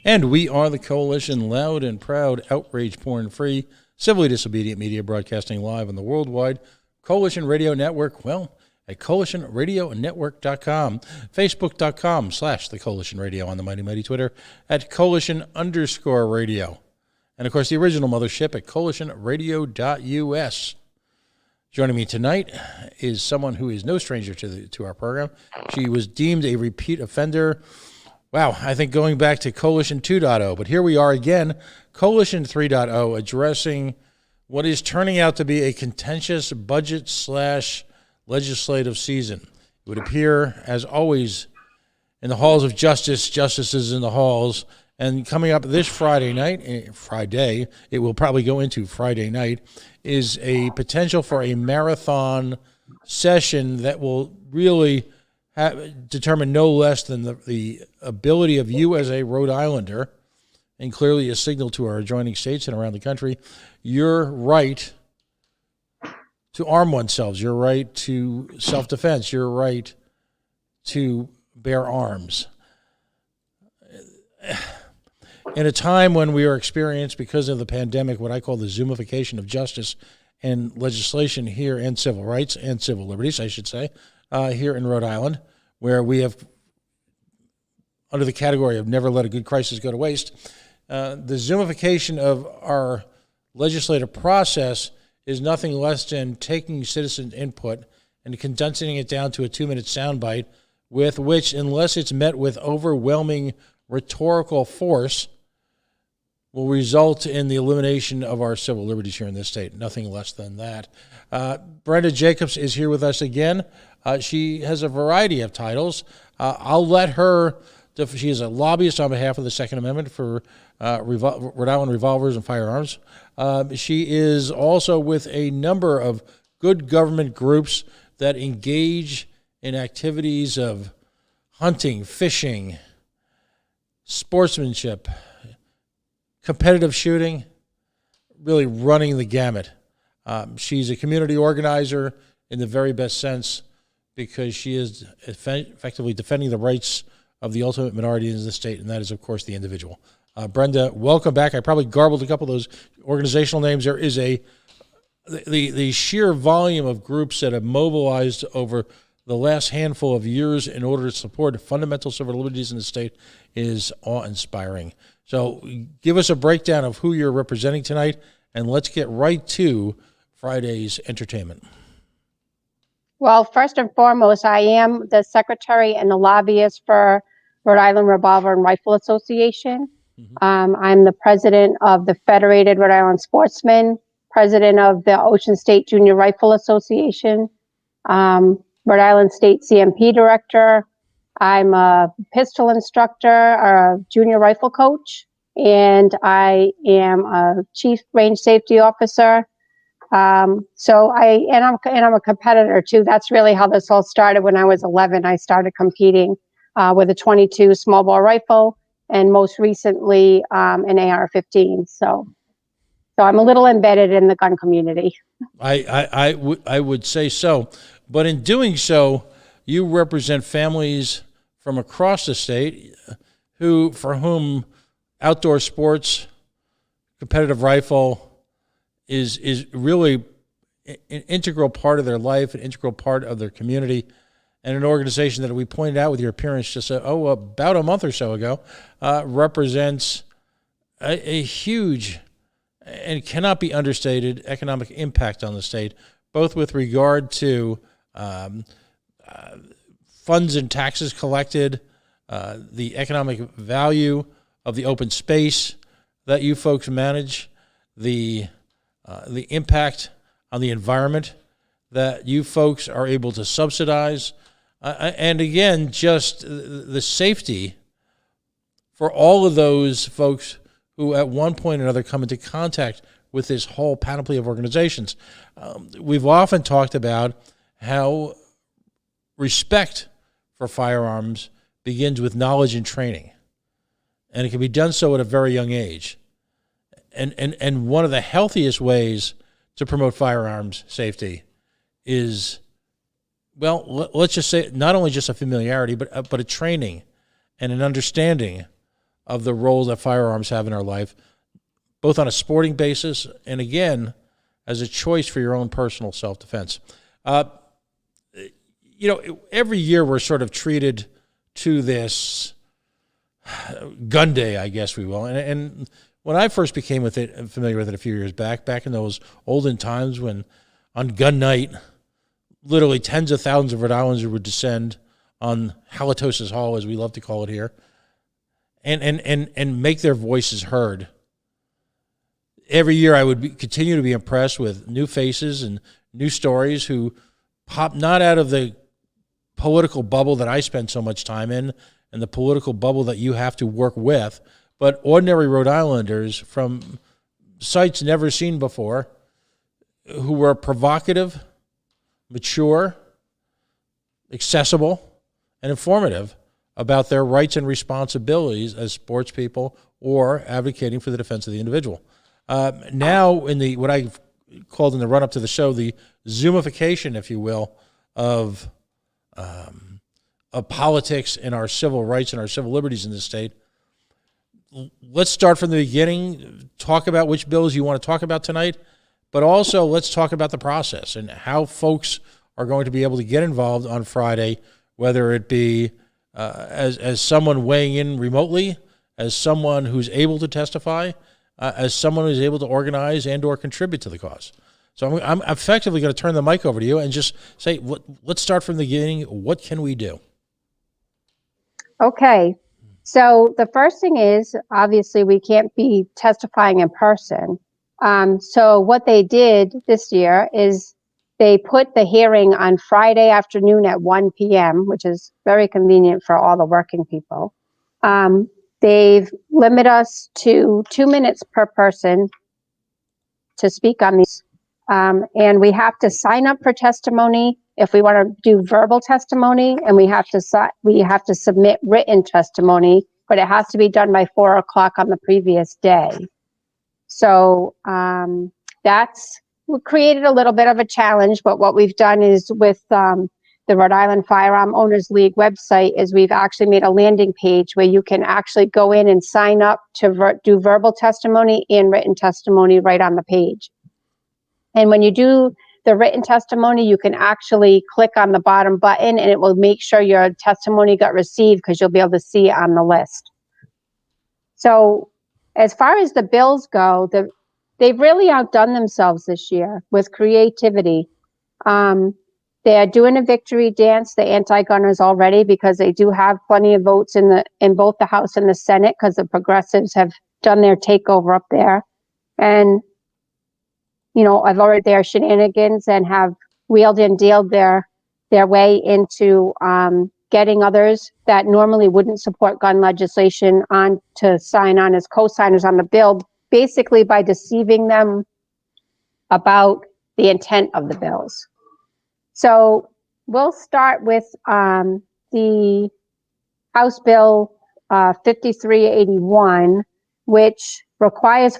And we are the Coalition, loud and proud, outrage porn-free, civilly disobedient media broadcasting live on the worldwide Coalition Radio Network. Well, at coalitionradionetwork.com, facebook.com/the Coalition Radio, on the mighty Twitter at Coalition_radio. And, of course, the original mothership at coalitionradio.us. Joining me tonight is someone who is no stranger to our program. She was deemed a repeat offender. Wow, I think going back to Coalition 2.0, but here we are again, Coalition 3.0, addressing what is turning out to be a contentious budget/legislative season. It would appear, as always, in the halls of justice, justices in the halls, and coming up this Friday, it will probably go into Friday night, is a potential for a marathon session that will really determine no less than the ability of you as a Rhode Islander, and clearly a signal to our adjoining states and around the country, your right to arm oneself, your right to self-defense, your right to bear arms. In a time when we are experiencing, because of the pandemic, what I call the Zoomification of justice and legislation here, and civil rights and civil liberties, I should say, here in Rhode Island, where we have, under the category of never let a good crisis go to waste, the Zoomification of our legislative process is nothing less than taking citizen input and condensing it down to a 2-minute soundbite, with which, unless it's met with overwhelming rhetorical force, will result in the elimination of our civil liberties here in this state. Nothing less than that. Brenda Jacobs is here with us again. She has a variety of titles. I'll let her, she is a lobbyist on behalf of the Second Amendment for Rhode Island revolvers and firearms. She is also with a number of good government groups that engage in activities of hunting, fishing, sportsmanship, competitive shooting, really running the gamut. She's a community organizer in the very best sense, because she is effectively defending the rights of the ultimate minority in the state, and that is, of course, the individual. Brenda, welcome back. I probably garbled a couple of those organizational names. There is the sheer volume of groups that have mobilized over the last handful of years in order to support fundamental civil liberties in the state is awe-inspiring. So give us a breakdown of who you're representing tonight, and let's get right to Friday's entertainment. Well, first and foremost, I am the secretary and the lobbyist for Rhode Island Revolver and Rifle Association. I'm the president of the Federated Rhode Island Sportsmen, president of the Ocean State Junior Rifle Association, Rhode Island State CMP director. I'm a pistol instructor, a junior rifle coach, and I am a chief range safety officer. I'm a competitor too. That's really how this all started. When I was 11, I started competing with a .22 small bore rifle, and most recently an AR-15. So I'm a little embedded in the gun community. I would say so, but in doing so, you represent families from across the state for whom outdoor sports, competitive rifle is really an integral part of their life, an integral part of their community, and an organization that we pointed out with your appearance just about a month or so ago represents a huge and cannot be understated economic impact on the state, both with regard to funds and taxes collected, the economic value of the open space that you folks manage, the impact on the environment that you folks are able to subsidize, and again, just the safety for all of those folks who at one point or another come into contact with this whole panoply of organizations. We've often talked about how respect for firearms begins with knowledge and training, and it can be done so at a very young age. And one of the healthiest ways to promote firearms safety is, let's just say not only just a familiarity, but a training and an understanding of the role that firearms have in our life, both on a sporting basis and, again, as a choice for your own personal self-defense. Every year we're sort of treated to this gun day, I guess we will. And when I first became familiar with it a few years back in those olden times when on gun night, literally tens of thousands of Rhode Islanders would descend on Halitosis Hall, as we love to call it here, and make their voices heard. Every year I would continue to be impressed with new faces and new stories who pop not out of the political bubble that I spend so much time in and the political bubble that you have to work with, but ordinary Rhode Islanders from sites never seen before who were provocative, mature, accessible, and informative about their rights and responsibilities as sports people or advocating for the defense of the individual. Now, in what I called in the run-up to the show, the Zoomification, if you will, of politics and our civil rights and our civil liberties in this state. Let's start from the beginning, talk about which bills you want to talk about tonight, but also let's talk about the process and how folks are going to be able to get involved on Friday, whether it be as someone weighing in remotely, as someone who's able to testify, as someone who's able to organize and or contribute to the cause. So I'm effectively going to turn the mic over to you and just say, let's start from the beginning. What can we do? Okay. So the first thing is, obviously, we can't be testifying in person. So what they did this year is they put the hearing on Friday afternoon at 1 p.m., which is very convenient for all the working people. They've limited us to 2 minutes per person to speak on these. And we have to sign up for testimony if we want to do verbal testimony, and we have to submit written testimony, but it has to be done by 4 o'clock on the previous day. So we created a little bit of a challenge, but what we've done is with the Rhode Island Firearm Owners League website is we've actually made a landing page where you can actually go in and sign up to do verbal testimony and written testimony right on the page. And when you do the written testimony, you can actually click on the bottom button and it will make sure your testimony got received because you'll be able to see it on the list. So as far as the bills go, they've really outdone themselves this year with creativity. They are doing a victory dance, the anti-gunners already, because they do have plenty of votes in both the House and the Senate because the progressives have done their takeover up there. And, I've already their shenanigans and have wheeled and dealed their way into getting others that normally wouldn't support gun legislation on to sign on as co-signers on the bill, basically by deceiving them about the intent of the bills. So we'll start with the House Bill 5381, which requires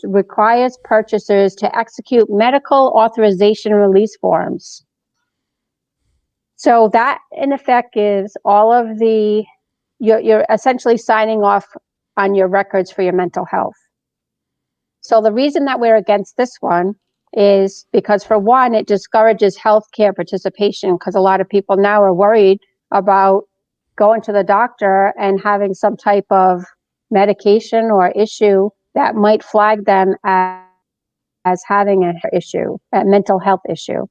requires purchasers to execute medical authorization release forms. So that in effect gives all of you're essentially signing off on your records for your mental health. So the reason that we're against this one is because, for one, it discourages healthcare participation because a lot of people now are worried about going to the doctor and having some type of medication or issue that might flag them as having an issue, a mental health issue.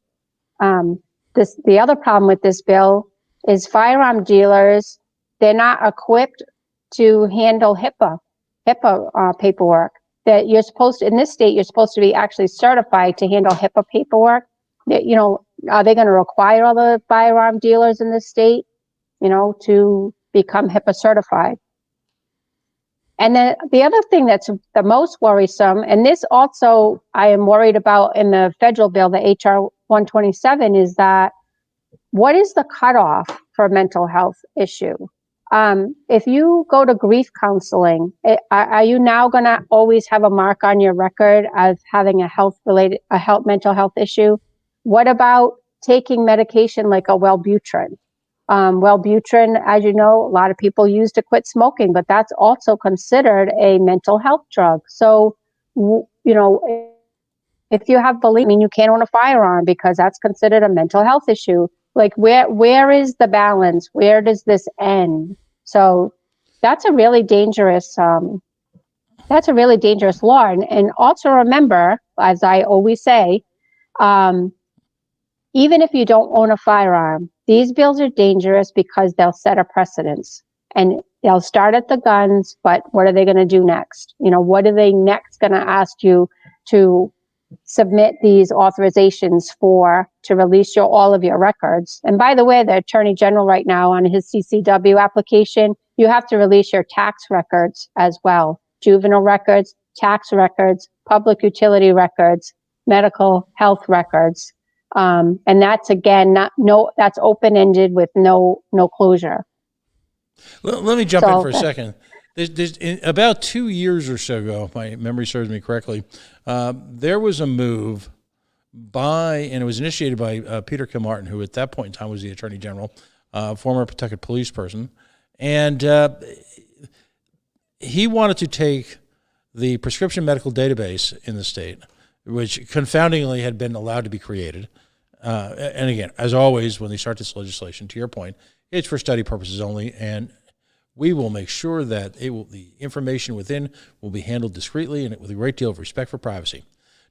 The other problem with this bill is firearm dealers, they're not equipped to handle HIPAA paperwork. That you're supposed to, in this state, you're supposed to be actually certified to handle HIPAA paperwork. Are they going to require all the firearm dealers in this state, to become HIPAA certified? And then the other thing that's the most worrisome, and this also I am worried about in the federal bill, the HR 127, is that what is the cutoff for a mental health issue? If you go to grief counseling, are you now going to always have a mark on your record of having a mental health issue? What about taking medication like a Wellbutrin? Wellbutrin, as you know, a lot of people use to quit smoking, but that's also considered a mental health drug. So, if you have belief, I mean, you can't own a firearm because that's considered a mental health issue. Like, where is the balance? Where does this end? So that's a really dangerous law. And also remember, as I always say, even if you don't own a firearm, these bills are dangerous because they'll set a precedence, and they'll start at the guns, but what are they going to do next? What are they next going to ask you to submit these authorizations to release all of your records? And by the way, the Attorney General right now on his CCW application, you have to release your tax records as well. Juvenile records, tax records, public utility records, medical health records. And that's, again, that's open-ended with no closure. Let me jump in for a second. About 2 years or so ago, if my memory serves me correctly, there was a move and it was initiated by Peter Kilmartin, who at that point in time was the Attorney General, former Pawtucket police person, and he wanted to take the prescription medical database in the state, which confoundingly had been allowed to be created. And again, as always, when they start this legislation, to your point, it's for study purposes only, and we will make sure that the information within will be handled discreetly and with a great deal of respect for privacy.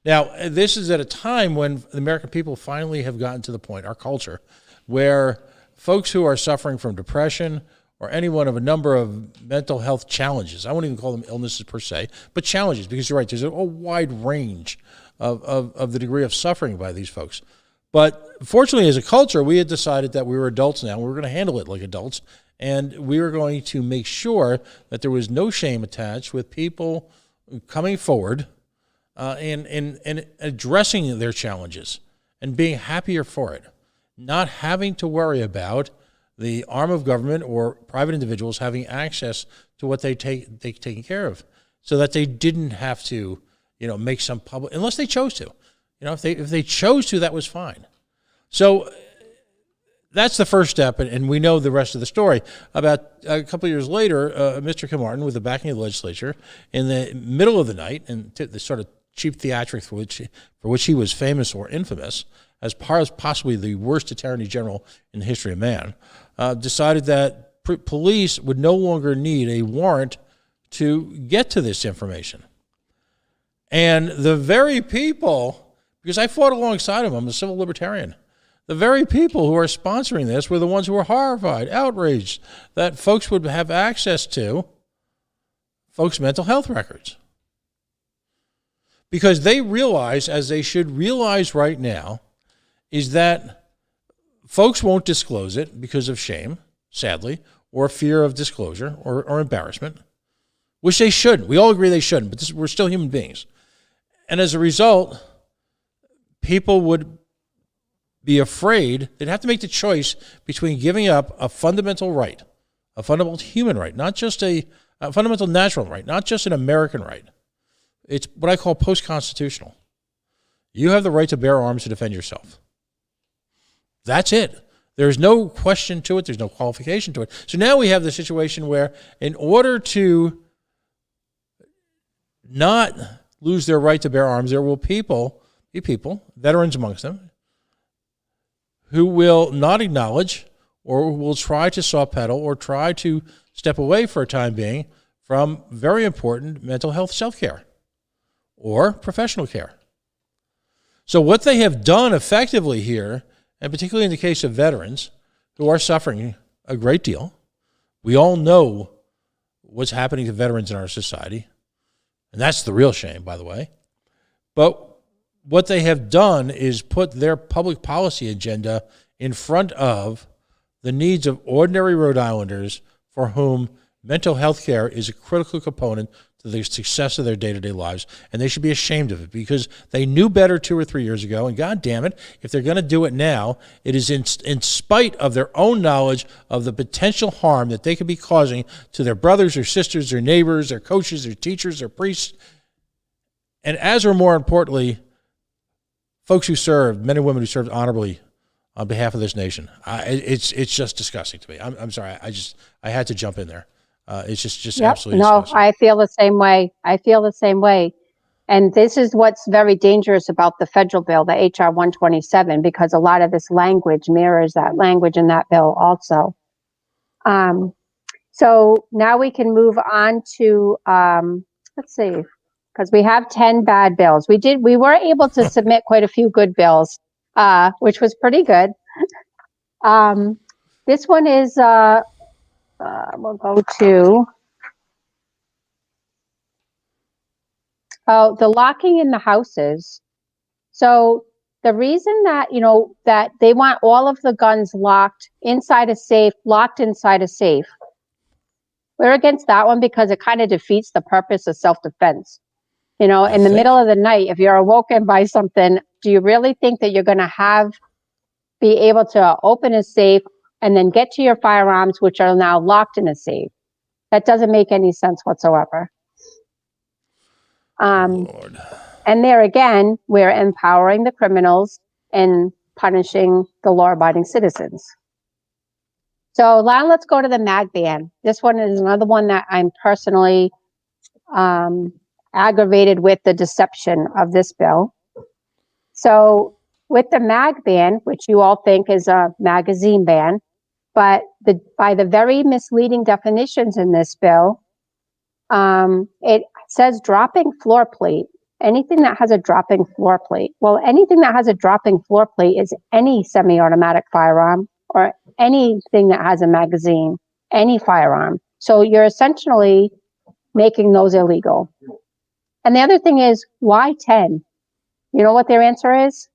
Now, this is at a time when the American people finally have gotten to the point, our culture, where folks who are suffering from depression or any one of a number of mental health challenges, I won't even call them illnesses per se, but challenges, because you're right, there's a wide range of the degree of suffering by these folks. But fortunately, as a culture, we had decided that we were adults now. We were going to handle it like adults, and we were going to make sure that there was no shame attached with people coming forward and addressing their challenges and being happier for it, not having to worry about the arm of government or private individuals having access to what they taken care of, so that they didn't have to, make some public, unless they chose to. If they chose to, that was fine. So that's the first step, and we know the rest of the story. About a couple of years later, Mr. Kilmartin, with the backing of the legislature, in the middle of the night, and the sort of cheap theatrics for which he was famous or infamous, as possibly the worst attorney general in the history of man, decided that police would no longer need a warrant to get to this information. And the very people, because I fought alongside him, I'm a civil libertarian, the very people who are sponsoring this were the ones who were horrified, outraged that folks would have access to folks' mental health records. Because they realize, as they should realize right now, is that folks won't disclose it because of shame, sadly, or fear of disclosure or embarrassment, which they shouldn't. We all agree they shouldn't, but we're still human beings. And as a result, people would be afraid. They'd have to make the choice between giving up a fundamental right, a fundamental human right, not just a fundamental natural right, not just an American right. It's what I call post-constitutional. You have the right to bear arms to defend yourself. That's it. There's no question to it. There's no qualification to it. So now we have the situation where, in order to not lose their right to bear arms, there will be people, veterans amongst them, who will not acknowledge or will try to soft pedal or try to step away for a time being from very important mental health self-care or professional care. So what they have done effectively here, and particularly in the case of veterans who are suffering a great deal, we all know what's happening to veterans in our society, and that's the real shame, by the way. But what they have done is put their public policy agenda in front of the needs of ordinary Rhode Islanders for whom mental health care is a critical component to the success of their day-to-day lives, and they should be ashamed of it because they knew better 2 or 3 years ago, and God damn it, if they're going to do it now, it is in spite of their own knowledge of the potential harm that they could be causing to their brothers, their sisters, their neighbors, their coaches, their teachers, their priests, and as or more importantly, folks who served, men and women who served honorably on behalf of this nation. It's just disgusting to me. I'm sorry. I had to jump in there. It's just absolutely disgusting. I feel the same way. And this is what's very dangerous about the federal bill, the HR 127, because a lot of this language mirrors that language in that bill also. So now we can move on to, let's see, because we have 10 bad bills. We were able to submit quite a few good bills, which was pretty good. This one is, we'll go to, the locking in the houses. So the reason that, that they want all of the guns locked inside a safe, we're against that one because it kind of defeats the purpose of self-defense. In the middle of the night, if you're awoken by something, do you really think that you're going to be able to open a safe and then get to your firearms, which are now locked in a safe? That doesn't make any sense whatsoever. Lord. And there again, we're empowering the criminals and punishing the law-abiding citizens. So now let's go to the mag ban. This one is another one that I'm personally aggravated with the deception of this bill. So with the mag ban, which you all think is a magazine ban, but by the very misleading definitions in this bill, it says dropping floor plate. Anything that has a dropping floor plate. Well, anything that has a dropping floor plate is any semi-automatic firearm or anything that has a magazine, any firearm. So you're essentially making those illegal. And the other thing is, why 10? You know what their answer is?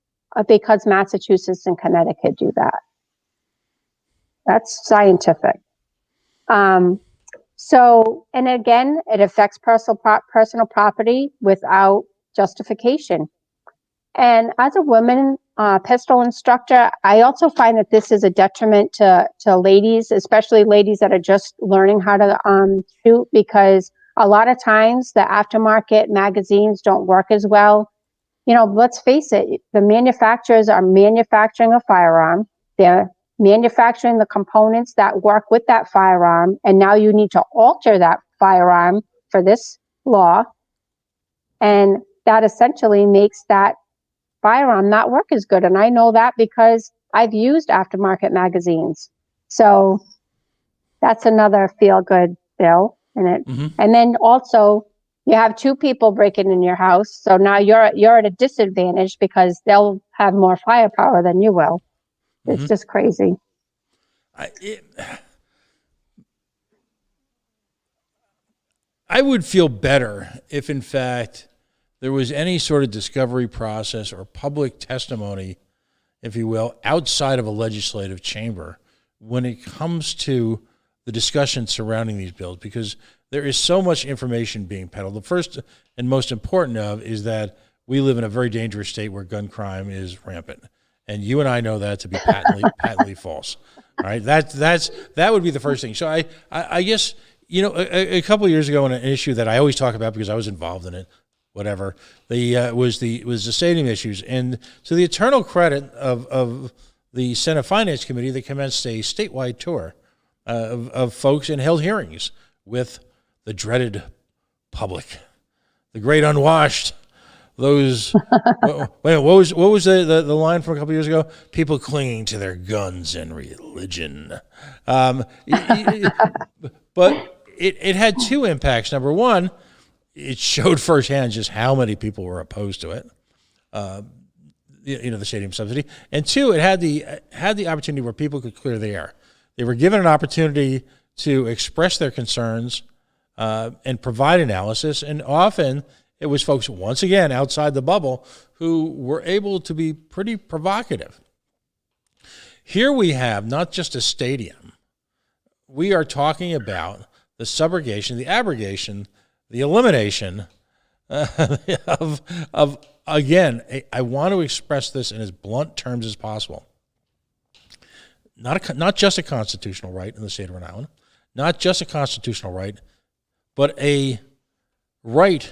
Because Massachusetts and Connecticut do that. That's scientific. So, and again, it affects personal property without justification. And as a woman pistol instructor, I also find that this is a detriment to ladies, especially ladies that are just learning how to shoot, because a lot of times the aftermarket magazines don't work as well. Let's face it, the manufacturers are manufacturing a firearm. They're manufacturing the components that work with that firearm, and now you need to alter that firearm for this law, and that essentially makes that firearm not work as good. And I know that because I've used aftermarket magazines. So that's another feel-good bill in it. Mm-hmm. And then also you have two people breaking in your house, so now you're at a disadvantage because they'll have more firepower than you will. It's just crazy. I would feel better if, in fact, there was any sort of discovery process or public testimony, if you will, outside of a legislative chamber when it comes to the discussion surrounding these bills, because there is so much information being peddled. The first and most important of is that we live in a very dangerous state where gun crime is rampant. And you and I know that to be patently false. All right, that would be the first thing. So I guess, a couple of years ago, on an issue that I always talk about because I was involved in it, whatever, was the stadium issues, and to the eternal credit of the Senate Finance Committee, they commenced a statewide tour of folks and held hearings with the dreaded public, the great unwashed. Those, what was the line from a couple years ago? People clinging to their guns and religion. But it had two impacts. Number one, it showed firsthand just how many people were opposed to it. The stadium subsidy. And two, it had the opportunity where people could clear the air. They were given an opportunity to express their concerns and provide analysis, and often it was folks, once again, outside the bubble who were able to be pretty provocative. Here we have not just a stadium. We are talking about the subrogation, the abrogation, the elimination of again, I want to express this in as blunt terms as possible. Not just a constitutional right in the state of Rhode Island, not just a constitutional right, but a right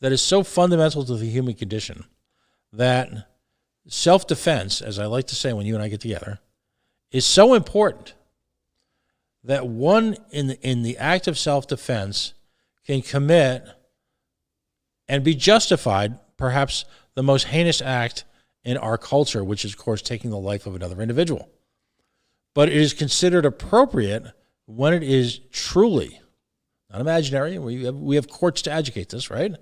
that is so fundamental to the human condition that self-defense, as I like to say when you and I get together, is so important that one in the act of self-defense can commit and be justified, perhaps the most heinous act in our culture, which is, of course, taking the life of another individual. But it is considered appropriate when it is truly, not imaginary. We have courts to adjudicate this, right?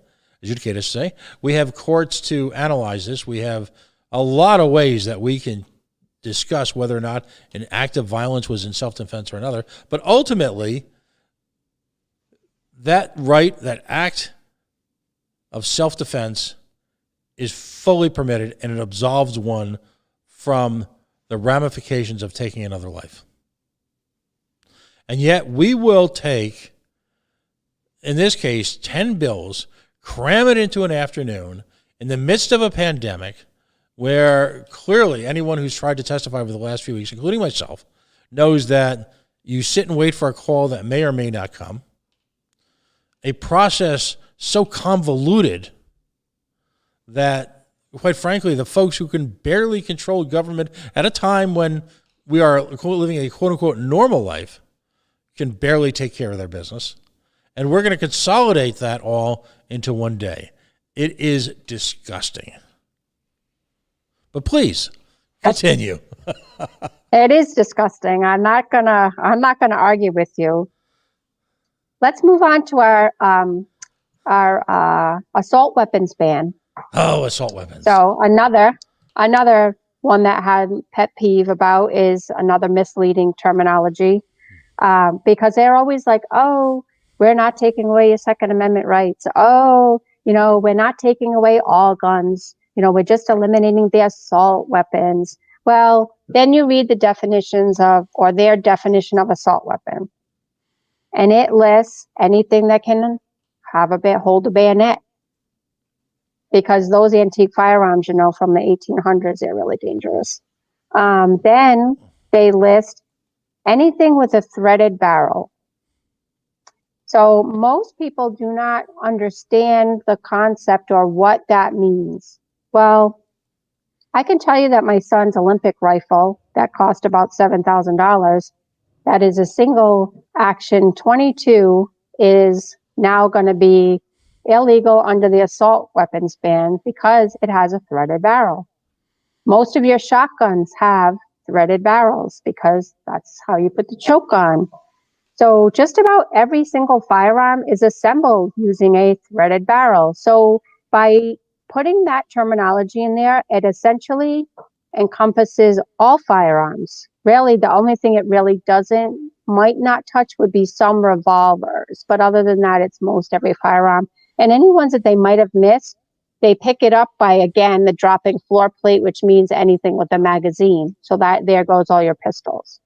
Adjudicate us, say. We have courts to analyze this. We have a lot of ways that we can discuss whether or not an act of violence was in self-defense or another. But ultimately, that right, that act of self-defense is fully permitted, and it absolves one from the ramifications of taking another life. And yet we will take, in this case, 10 bills, cram it into an afternoon in the midst of a pandemic where clearly anyone who's tried to testify over the last few weeks, including myself, knows that you sit and wait for a call that may or may not come. A process so convoluted that, quite frankly, the folks who can barely control government at a time when we are living a quote-unquote normal life can barely take care of their business. And we're going to consolidate that all into one day. It is disgusting. But please, continue. It is disgusting. I'm not gonna argue with you. Let's move on to our assault weapons ban. Oh, assault weapons. So another one that I had pet peeve about is another misleading terminology, because they're always like, oh, we're not taking away your Second Amendment rights. Oh, we're not taking away all guns. We're just eliminating the assault weapons. Well, then you read the definitions or their definition of assault weapon, and it lists anything that can hold a bayonet. Because those antique firearms, from the 1800s, they're really dangerous. Then they list anything with a threaded barrel. So most people do not understand the concept or what that means. Well, I can tell you that my son's Olympic rifle that cost about $7,000, that is a single action 22, is now going to be illegal under the assault weapons ban because it has a threaded barrel. Most of your shotguns have threaded barrels because that's how you put the choke on. So just about every single firearm is assembled using a threaded barrel. So by putting that terminology in there, it essentially encompasses all firearms. Really, the only thing it really might not touch would be some revolvers. But other than that, it's most every firearm. And any ones that they might have missed, they pick it up by, again, the dropping floor plate, which means anything with a magazine. So that there goes all your pistols.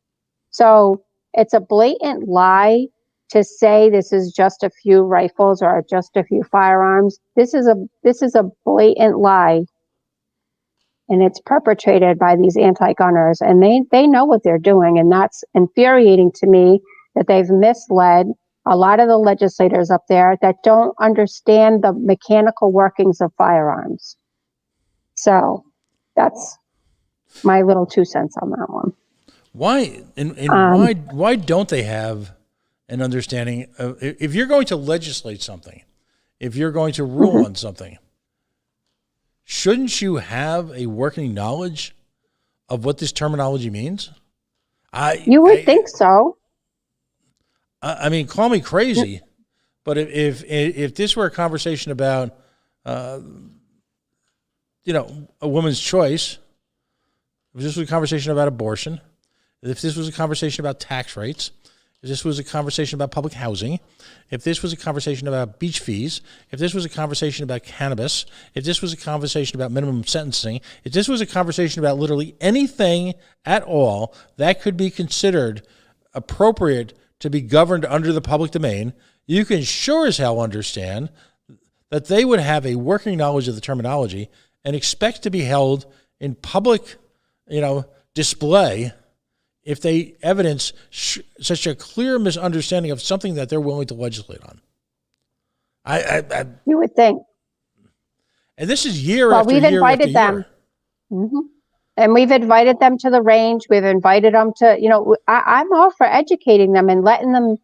So it's a blatant lie to say this is just a few rifles or just a few firearms. This is a blatant lie. And it's perpetrated by these anti-gunners. And they know what they're doing. And that's infuriating to me that they've misled a lot of the legislators up there that don't understand the mechanical workings of firearms. So that's my little 2 cents on that one. Why why don't they have an understanding of, if you're going to legislate something, if you're going to rule on something, shouldn't you have a working knowledge of what this terminology means? You would think so. I mean, call me crazy, but if this were a conversation about, a woman's choice, if this was a conversation about abortion, if this was a conversation about tax rates, if this was a conversation about public housing, if this was a conversation about beach fees, if this was a conversation about cannabis, if this was a conversation about minimum sentencing, if this was a conversation about literally anything at all that could be considered appropriate to be governed under the public domain, you can sure as hell understand that they would have a working knowledge of the terminology and expect to be held in public, display if they evidence such a clear misunderstanding of something that they're willing to legislate on. You would think. And this is year after year after year. Mhm. And we've invited them to the range. We've invited them to, I'm all for educating them and letting them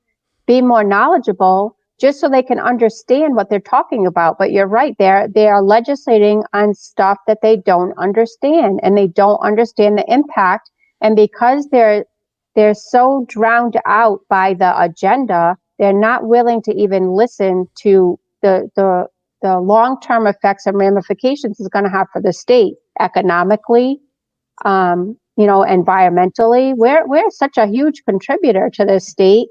be more knowledgeable just so they can understand what they're talking about. But you're right, they are legislating on stuff that they don't understand, and they don't understand the impact. And because they're so drowned out by the agenda, they're not willing to even listen to the long-term effects and ramifications it's going to have for the state economically, environmentally. We're such a huge contributor to the state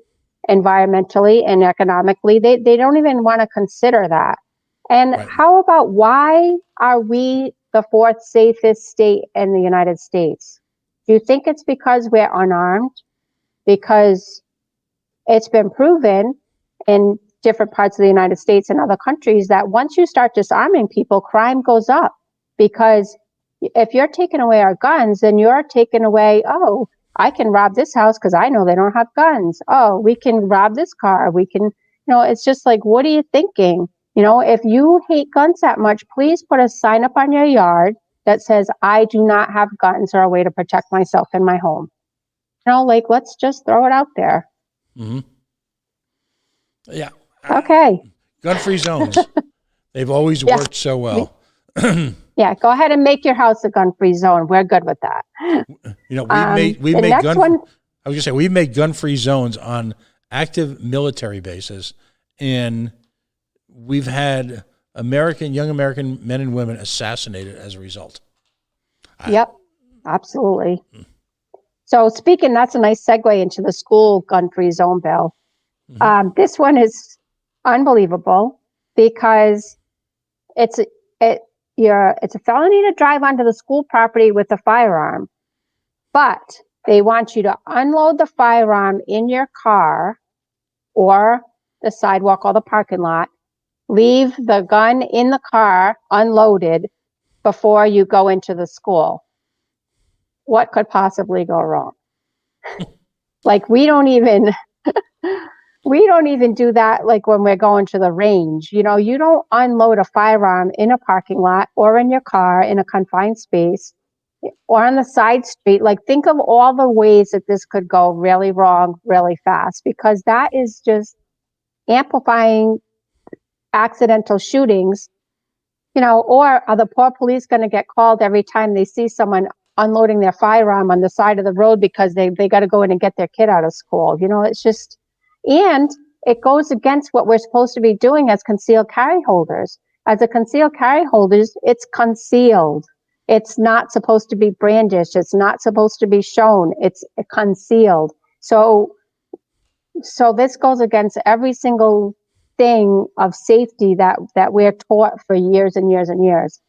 environmentally and economically. They don't even want to consider that. And Right. how about, why are we the fourth safest state in the United States? Do you think it's because we're unarmed? Because it's been proven in different parts of the United States and other countries that once you start disarming people, crime goes up. Because if you're taking away our guns, then you're taking away, oh, I can rob this house because I know they don't have guns. Oh, we can rob this car. We can, it's just like, what are you thinking? If you hate guns that much, please put a sign up on your yard that says, I do not have guns, or a way to protect myself in my home. Let's just throw it out there. Mm-hmm. Yeah. Okay. Gun-free zones. They've always worked so well. Yeah, go ahead and make your house a gun-free zone. We're good with that. We've made gun-free zones on active military bases, and we've had young American men and women assassinated as a result. Yep, absolutely. So that's a nice segue into the school gun-free zone bill. Mm-hmm. This one is unbelievable because it's a felony to drive onto the school property with a firearm, but they want you to unload the firearm in your car or the sidewalk or the parking lot, leave the gun in the car unloaded before you go into the school. What could possibly go wrong? We don't even do that. Like when we're going to the range, you don't unload a firearm in a parking lot or in your car in a confined space or on the side street. Think of all the ways that this could go really wrong really fast, because that is just amplifying accidental shootings, or are the poor police going to get called every time they see someone unloading their firearm on the side of the road because they got to go in and get their kid out of school? It's just, and it goes against what we're supposed to be doing as concealed carry holders. As a concealed carry holders, it's concealed. It's not supposed to be brandished. It's not supposed to be shown. It's concealed. So this goes against every single thing of safety that we're taught for years and years and years.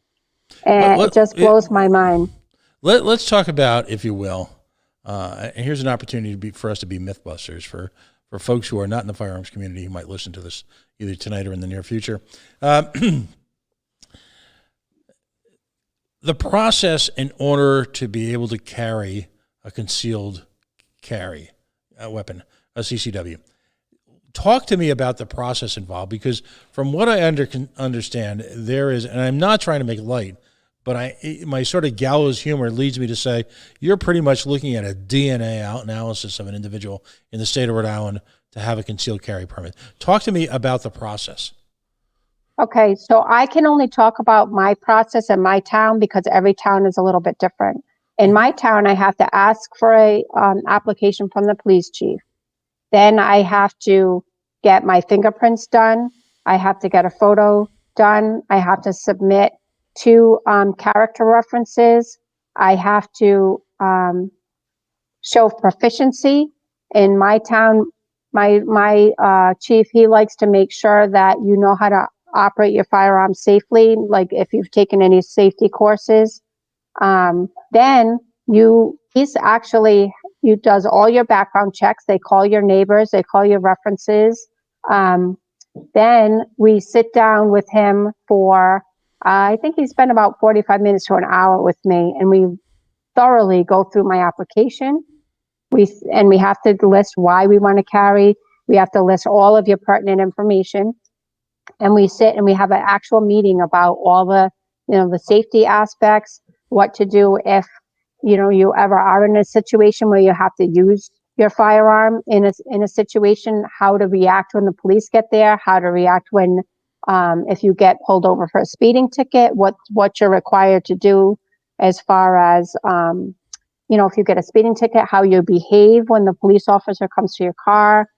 And it just blows my mind. Let's talk about, if you will, and here's an opportunity for us to be Mythbusters for folks who are not in the firearms community who might listen to this either tonight or in the near future. The process in order to be able to carry a concealed carry weapon, a CCW. Talk to me about the process involved, because from what I understand, there is, and I'm not trying to make light, but my sort of gallows humor leads me to say you're pretty much looking at a DNA analysis of an individual in the state of Rhode Island to have a concealed carry permit. Talk to me about the process. Okay, so I can only talk about my process in my town because every town is a little bit different. In my town, I have to ask for a application from the police chief. Then I have to get my fingerprints done. I have to get a photo done. I have to submit 2 character references. I have to show proficiency. In my town, my chief, he likes to make sure that you know how to operate your firearm safely, like if you've taken any safety courses. Then he does all your background checks. They call your neighbors, they call your references. Then we sit down with him for, I think he spent about 45 minutes to an hour with me, and we thoroughly go through my application. We have to list why we want to carry. We have to list all of your pertinent information. And we sit and we have an actual meeting about all the, the safety aspects, what to do if, you ever are in a situation where you have to use your firearm in a situation, how to react when the police get there, how to react when, if you get pulled over for a speeding ticket, what you're required to do as far as, if you get a speeding ticket, how you behave when the police officer comes to your car.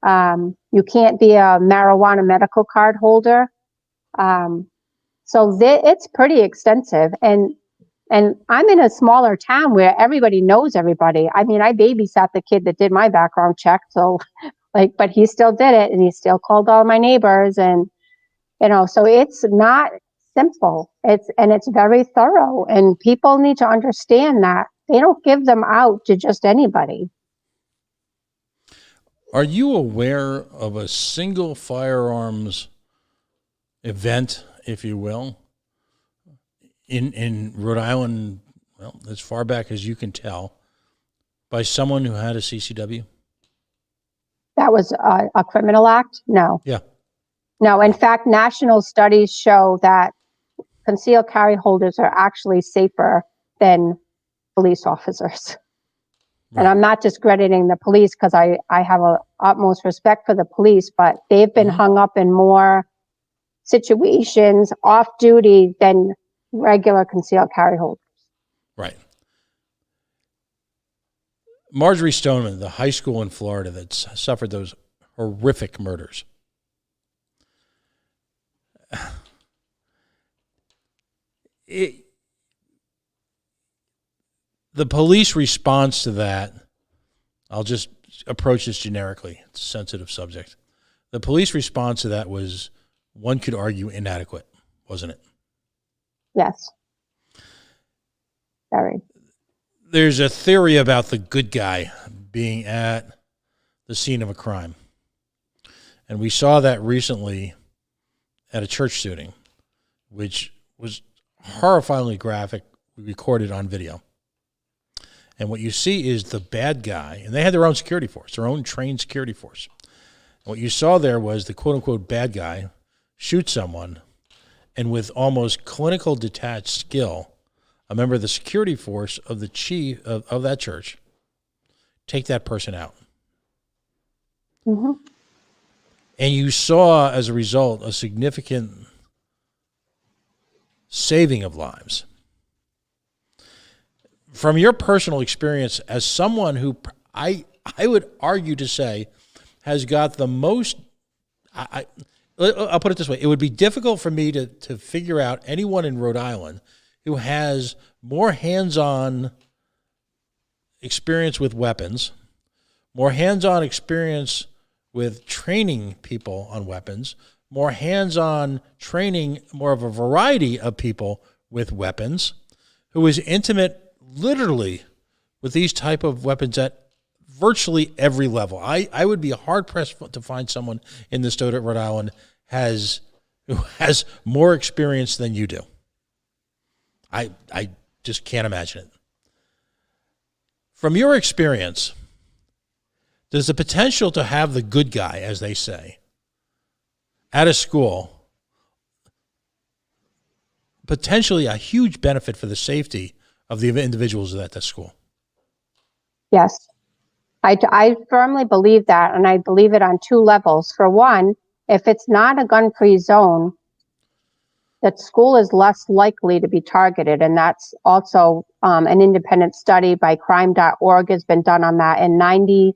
You can't be a marijuana medical card holder. So it's pretty extensive. And I'm in a smaller town where everybody knows everybody. I mean, I babysat the kid that did my background check. So but he still did it, and he still called all my neighbors, and, so it's not simple. It's very thorough, and people need to understand that they don't give them out to just anybody. Are you aware of a single firearms event, if you will, in Rhode Island, well, as far back as you can tell, by someone who had a CCW? That was a criminal act? No. Yeah. No, in fact, national studies show that concealed carry holders are actually safer than police officers. Right. And I'm not discrediting the police, because I have a utmost respect for the police, but they've been hung up in more situations off duty than regular concealed carry holders. Right. Marjorie Stoneman, the high school in Florida that suffered those horrific murders. The police response to that, I'll just approach this generically. It's a sensitive subject. The police response to that was, one could argue, inadequate, wasn't it? Yes. Very. There's a theory about the good guy being at the scene of a crime. And we saw that recently at a church shooting, which was horrifyingly graphic, recorded on video. And what you see is the bad guy, and they had their own security force, their own trained security force. And what you saw there was the quote-unquote bad guy shoot someone, and with almost clinical detached skill, a member of the security force of the chief of that church take that person out. Mm-hmm. And you saw, as a result, a significant saving of lives. From your personal experience, as someone who I would argue to say has got the most, I'll put it this way, it would be difficult for me to figure out anyone in Rhode Island who has more hands-on experience with weapons, more hands-on experience with training people on weapons, more hands-on training, more of a variety of people with weapons, who is intimate literally with these type of weapons at virtually every level. I would be hard-pressed to find someone in the state of Rhode Island who has more experience than you do. I just can't imagine it. From your experience, does the potential to have the good guy, as they say, at a school, potentially a huge benefit for the safety of the individuals at that school? Yes. I firmly believe that, and I believe it on two levels. For one, if it's not a gun-free zone, that school is less likely to be targeted. And that's also an independent study by crime.org has been done on that. And 92%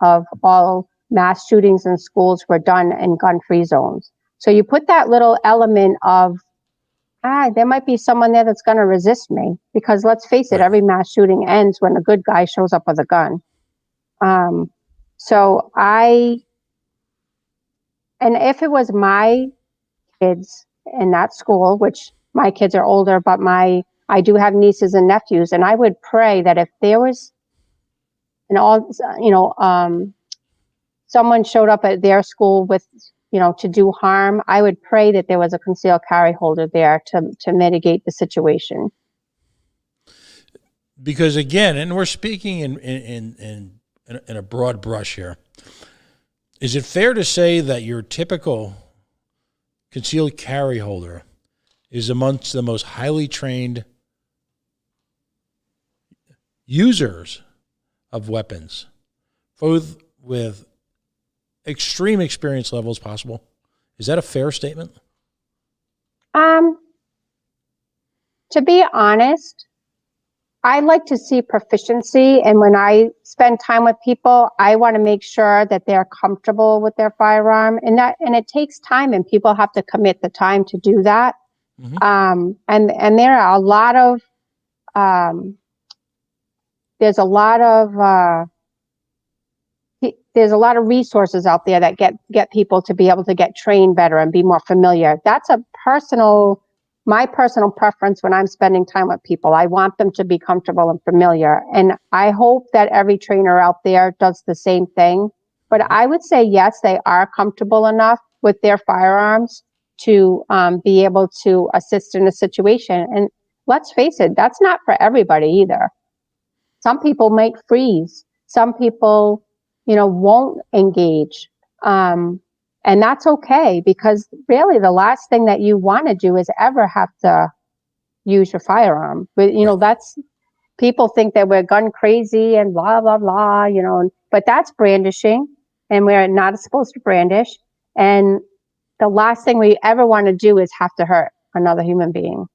of all mass shootings in schools were done in gun-free zones. So you put that little element of, there might be someone there that's going to resist me, because let's face it, every mass shooting ends when a good guy shows up with a gun. And if it was my kids in that school, which my kids are older, but I do have nieces and nephews, and I would pray that if there was someone showed up at their school with, to do harm, I would pray that there was a concealed carry holder there to mitigate the situation. Because again, and we're speaking in a broad brush here, is it fair to say that your typical concealed carry holder is amongst the most highly trained users of weapons, both with extreme experience levels possible. Is that a fair statement? To be honest, I like to see proficiency, and when I spend time with people, I want to make sure that they're comfortable with their firearm, and it takes time, and people have to commit the time to do that. Mm-hmm. And there are a lot of there's a lot of resources out there that get people to be able to get trained better and be more familiar. That's my personal preference when I'm spending time with people. I want them to be comfortable and familiar. And I hope that every trainer out there does the same thing. But I would say, yes, they are comfortable enough with their firearms to be able to assist in a situation. And let's face it, that's not for everybody either. Some people might freeze. Some people, won't engage. And that's okay, because really the last thing that you want to do is ever have to use your firearm. But, that's, people think that we're gun crazy and blah, blah, blah, but that's brandishing, and we're not supposed to brandish. And the last thing we ever want to do is have to hurt another human being.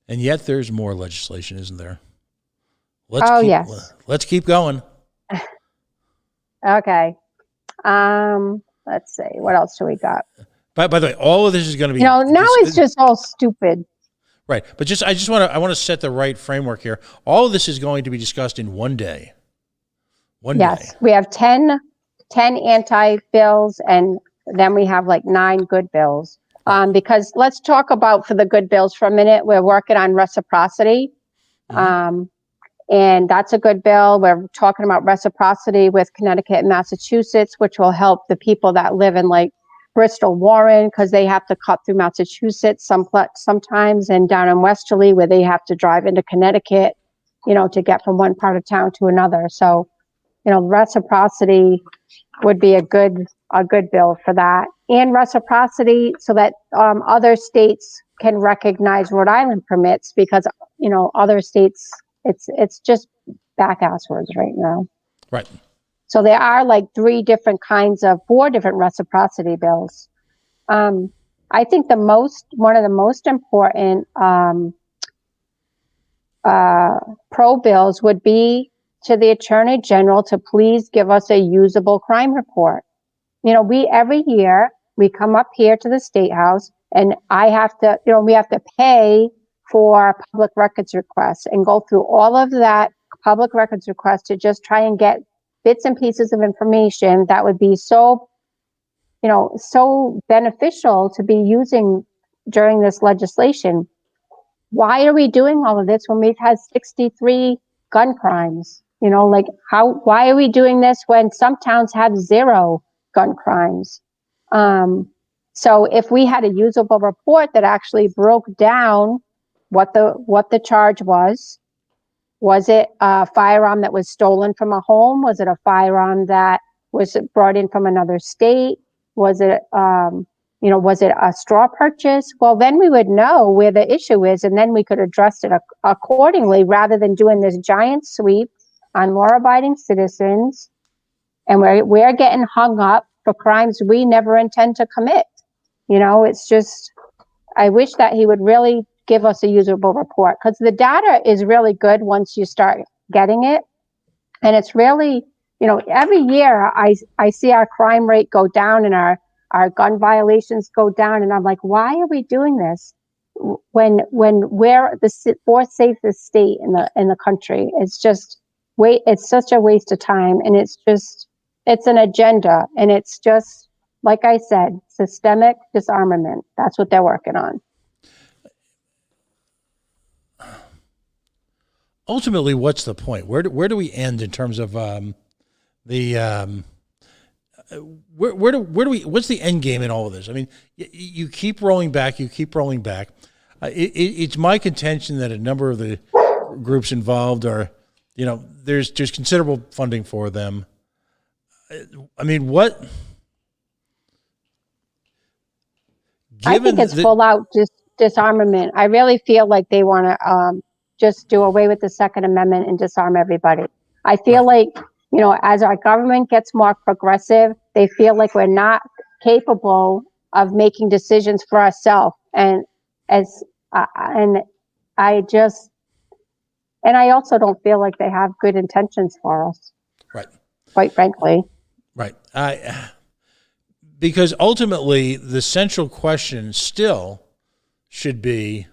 And yet there's more legislation, isn't there? Yes. Let's keep going. Okay. Let's see. What else do we got? By the way, all of this is going to be... now it's just all stupid. Right. But I want to set the right framework here. All of this is going to be discussed in one day. Yes. We have 10 anti-bills, and then we have like 9 good bills. Because let's talk about, for the good bills for a minute, we're working on reciprocity. Mm-hmm. And that's a good bill. We're talking about reciprocity with Connecticut and Massachusetts, which will help the people that live in like Bristol, Warren, because they have to cut through Massachusetts sometimes, and down in Westerly, where they have to drive into Connecticut, to get from one part of town to another. So, reciprocity would be a good bill for that. And reciprocity so that other states can recognize Rhode Island permits, because, other states, it's just back-ass words right now. Right. So there are like 4 different reciprocity bills. I think one of the most important pro bills would be to the Attorney General to please give us a usable crime report. Every year we come up here to the State House, and we have to pay for public records requests and go through all of that public records requests to just try and get bits and pieces of information that would be so beneficial to be using during this legislation. Why are we doing all of this when we've had 63 gun crimes? Why are we doing this when some towns have 0 gun crimes? So if we had a usable report that actually broke down what the charge was it a firearm that was stolen from a home? Was it a firearm that was brought in from another state? Was it a straw purchase? Well, then we would know where the issue is, and then we could address it accordingly, rather than doing this giant sweep on law-abiding citizens. And we're getting hung up for crimes we never intend to commit. It's just, I wish that he would really give us a usable report, because the data is really good once you start getting it. And it's really, every year I see our crime rate go down and our gun violations go down. And I'm like, why are we doing this when we're the 4th safest state in the country? It's such a waste of time. And it's an agenda. And it's just, like I said, systemic disarmament. That's what they're working on. Ultimately, what's the point? Where do we end in terms of what's the end game in all of this? I mean, you keep rolling back. It's my contention that a number of the groups involved are, there's considerable funding for them. I mean, what? I think it's full out just disarmament. I really feel like they want to just do away with the Second Amendment and disarm everybody. I feel like, as our government gets more progressive, they feel like we're not capable of making decisions for ourselves. And I also don't feel like they have good intentions for us. Right. Quite frankly. Right. Because ultimately, the central question still should be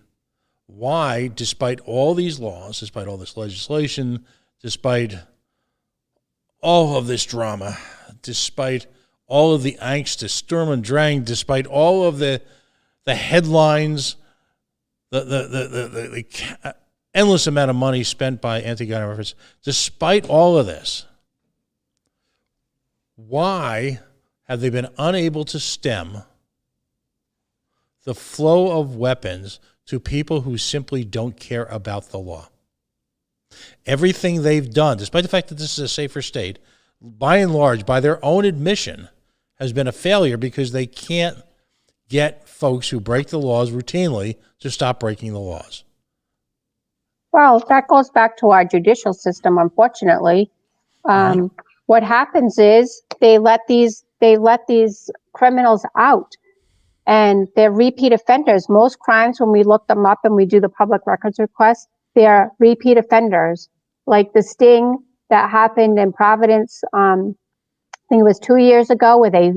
why, despite all these laws, despite all this legislation, despite all of this drama, despite all of the angst to Sturm und Drang, despite all of the headlines, the endless amount of money spent by anti-gun efforts, despite all of this, why have they been unable to stem the flow of weapons to people who simply don't care about the law? Everything they've done, despite the fact that this is a safer state, by and large, by their own admission, has been a failure because they can't get folks who break the laws routinely to stop breaking the laws. Well, that goes back to our judicial system, unfortunately. What happens is they let these criminals out, and they're repeat offenders. Most crimes, when we look them up and we do the public records request, they're repeat offenders. Like the sting that happened in Providence, I think it was 2 years ago, where they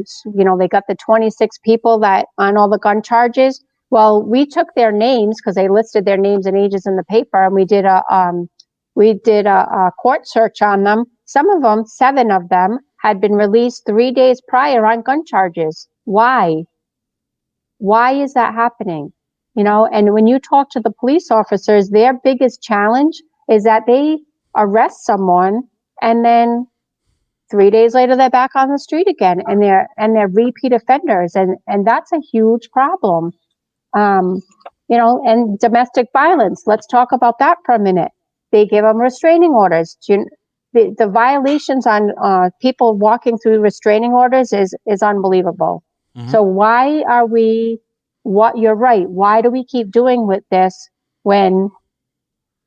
got the 26 people that on all the gun charges. Well, we took their names because they listed their names and ages in the paper, and we did a court search on them. Some of them, 7 of them, had been released 3 days prior on gun charges. Why? Why is that happening? And when you talk to the police officers, their biggest challenge is that they arrest someone and then 3 days later they're back on the street again, and they're repeat offenders, and that's a huge problem. And domestic violence. Let's talk about that for a minute. They give them restraining orders. The violations on people walking through restraining orders is unbelievable. Mm-hmm. So why are we? You're right. Why do we keep doing with this when,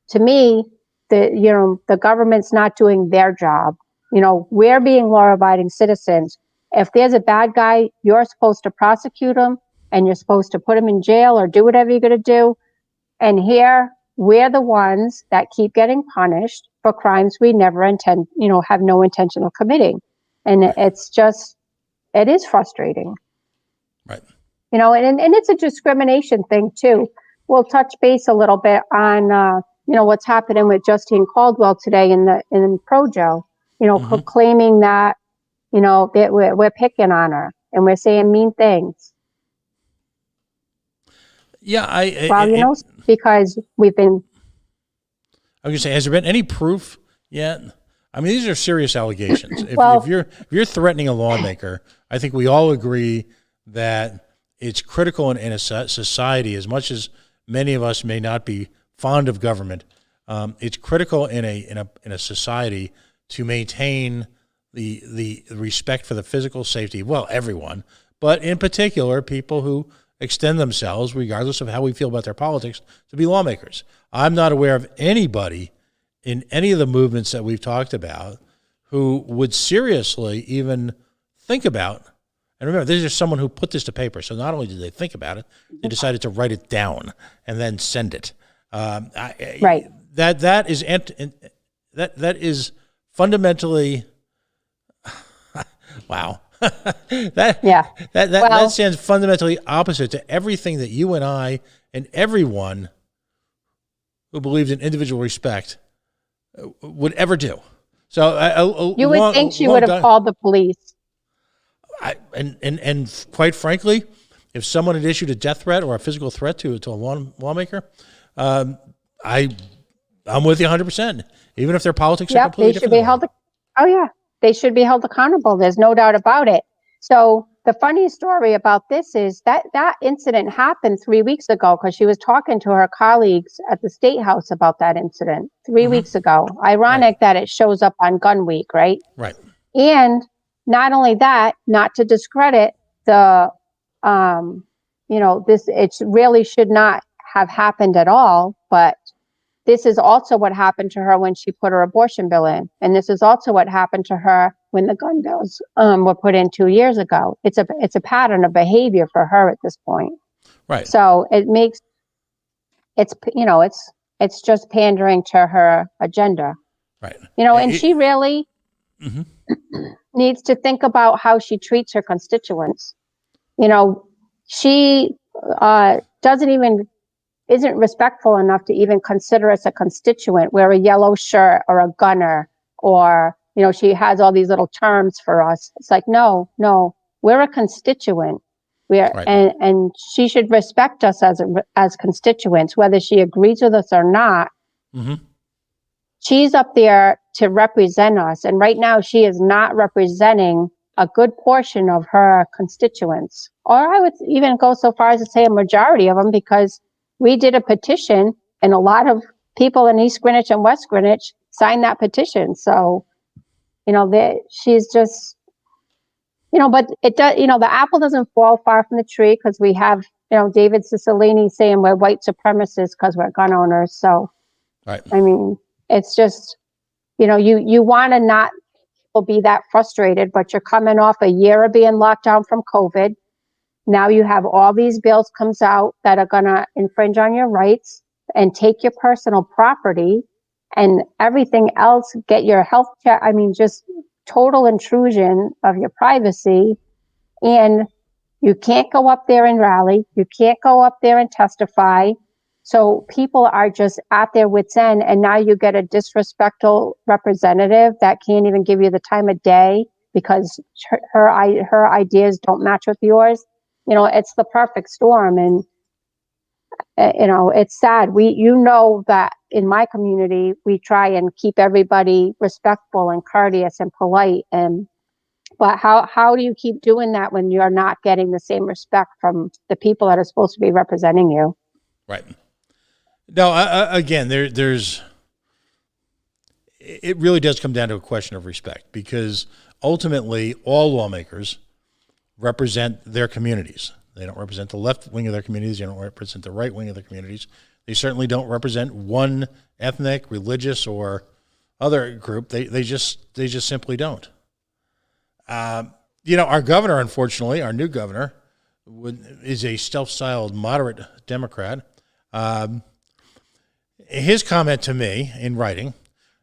to me, the government's not doing their job? We're being law-abiding citizens. If there's a bad guy, you're supposed to prosecute him, and you're supposed to put him in jail or do whatever you're going to do. And here, we're the ones that keep getting punished for crimes we never have no intention of committing. And it is frustrating. Right. And it's a discrimination thing too. We'll touch base a little bit on, what's happening with Justine Caldwell today in Projo, claiming that, that we're picking on her and we're saying mean things. Yeah, because we've been. I was going to say, has there been any proof yet? I mean, these are serious allegations. If you're threatening a lawmaker, I think we all agree that it's critical in a society, as much as many of us may not be fond of government. It's critical in a society to maintain the respect for the physical safety. Well, everyone, but in particular, people who extend themselves, regardless of how we feel about their politics, to be lawmakers. I'm not aware of anybody in any of the movements that we've talked about who would seriously even think about, and remember, this is someone who put this to paper, so not only did they think about it, they decided to write it down and then send it. Right. That is fundamentally, wow. That stands fundamentally opposite to everything that you and I and everyone who believes in individual respect would ever do. So you would think she would have called the police. And quite frankly, if someone had issued a death threat or a physical threat to a lawmaker, I'm with you 100%. Even if their politics are completely different. They should be held. They should be held accountable. There's no doubt about it. So the funny story about this is that incident happened 3 weeks ago, because she was talking to her colleagues at the State House about that incident 3 weeks ago. Ironic that it shows up on Gun Week, right? Right. And not only that, not to discredit the it really should not have happened at all, but this is also what happened to her when she put her abortion bill in. And this is also what happened to her when the gun bills were put in 2 years ago. It's a pattern of behavior for her at this point. Right. So it's just pandering to her agenda. Right. And she really needs to think about how she treats her constituents. She isn't respectful enough to even consider us a constituent. We're a yellow shirt or a gunner, or, she has all these little terms for us. It's like, no, we're a constituent. Right. And she should respect us as constituents, whether she agrees with us or not. She's up there to represent us. And right now she is not representing a good portion of her constituents. Or I would even go so far as to say a majority of them, because we did a petition and a lot of people in East Greenwich and West Greenwich signed that petition. So, she's just, but it does, the apple doesn't fall far from the tree, because we have, David Cicilline saying we're white supremacists because we're gun owners. So, right. I mean, it's just, you want to not be that frustrated, but you're coming off a year of being locked down from COVID. Now you have all these bills comes out that are going to infringe on your rights and take your personal property and everything else, get your health check. I mean, just total intrusion of your privacy. And you can't go up there and rally. You can't go up there and testify. So people are just at their wits' end. And now you get a disrespectful representative that can't even give you the time of day because her ideas don't match with yours. It's the perfect storm. And, it's sad. That in my community, we try and keep everybody respectful and courteous and polite. But how do you keep doing that when you're not getting the same respect from the people that are supposed to be representing you? Right. No, again, it really does come down to a question of respect, because ultimately all lawmakers represent their communities. They don't represent the left wing of their communities. They don't represent the right wing of their communities. They certainly don't represent one ethnic, religious, or other group. They just simply don't. Our governor, unfortunately, our new governor, is a self-styled moderate Democrat. His comment to me in writing: